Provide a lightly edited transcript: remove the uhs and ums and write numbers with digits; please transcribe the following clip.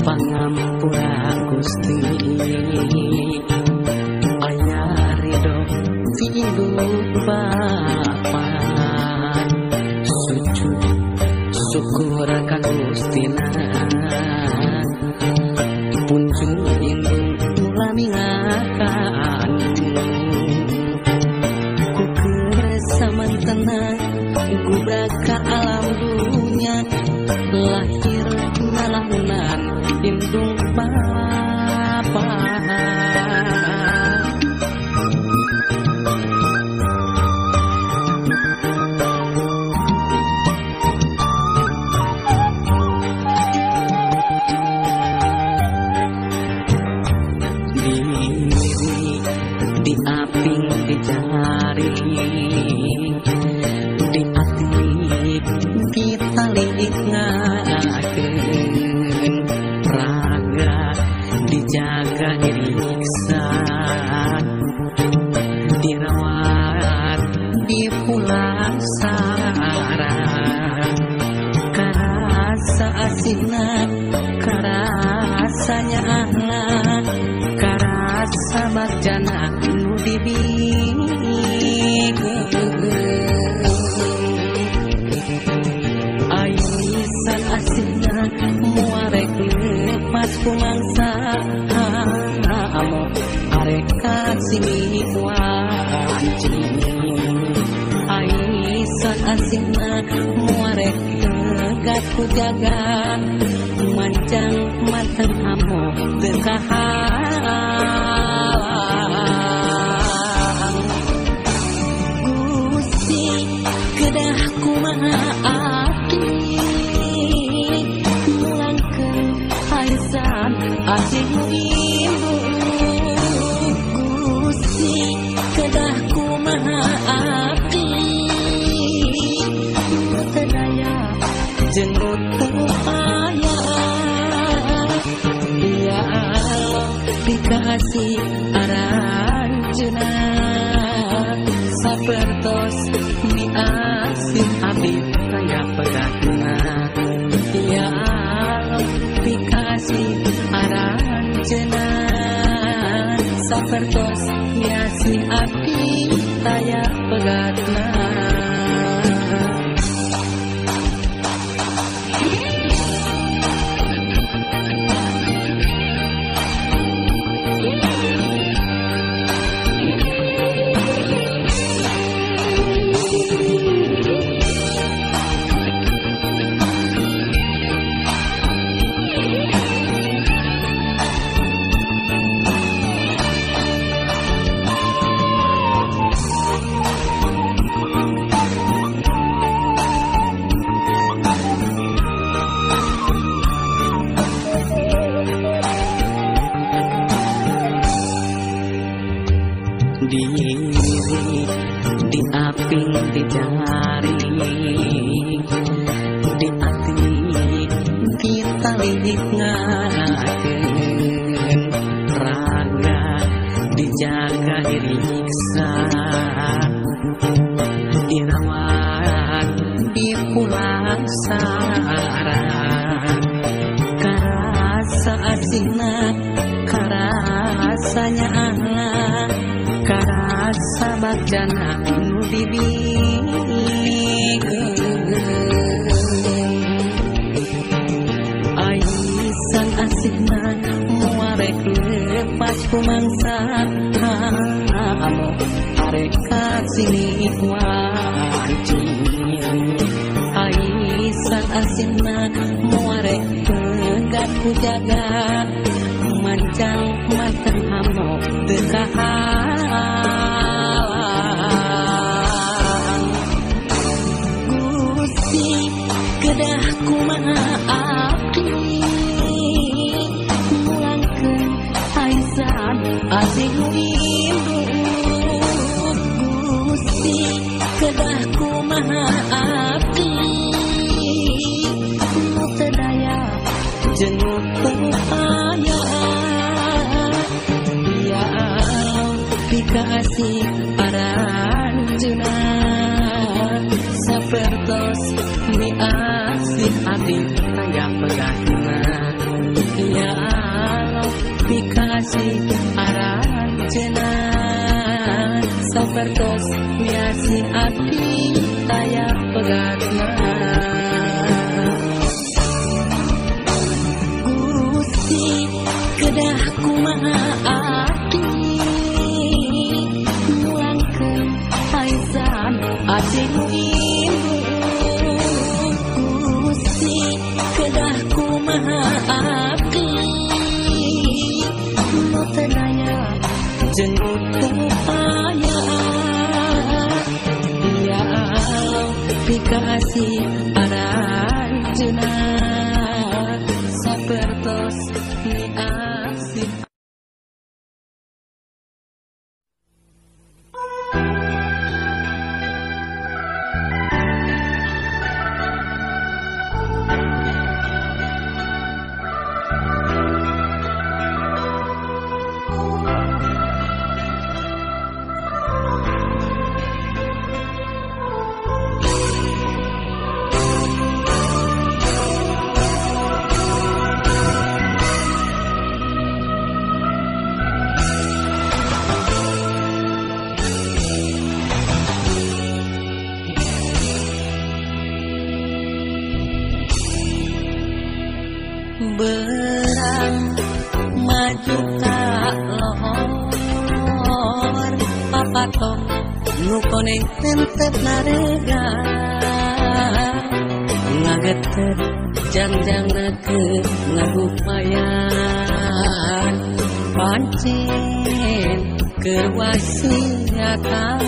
Pangampura Gusti aya ridho hidup papan sujud syukur ka Gustina punjul indung lamingakan ku kesaman tenang gubrak ka alam dunia lahir nalahunan indung papa diri di aping di jari di hati kita ngakeun raga dijaga diriksa dirawat dipulang sarang karasa asina karasanya anak karasa bagjana nu aisan asina muarek lepas pumangsa amo arek kasih wancing aisan asina muarek tegat ku jaga mancang mateng amo tekahan Gusti kedah kumaha asih ibu Gusti kedah kumaha abdi teu daya jeung upaya ya Allah dikasih aranjeuna sapertos miasih abdi kaya pegatna ya Allah dikasih aranjeuna sapertos miasi abdi taya pegatna diri di aping di jari di hati kita lidik ngakeun raga dijaga diriksa dirawat dipulang sarang karasa asina karasanya anak karasa bagjana nu dibikeun aisan sini wancing Aisyah asina muarek tegak ku jaga manjang mateng hamo dekahalang Gusti kedah kumaha abdi mulangkeun Aisyah asih rindu Gusti kedah kumaha abdi nu teu daya jeung upaya ya pikasih aranjeuna sapertos miasih abdi aya pegatna ya pikasih aranjeuna sapertos miasih abdi aya pegatna Gusti kedah kumaha abdi mulangkeun Aisyah asih rindu Gusti kedah kumaha abdi nu teu daya jeung upaya ya pikasih aranjeuna sapertos miasih berang maju ka lohor papatok nu koneng tentep narega ngageter jangjangna ke ngagupayan pancen keur wasiatan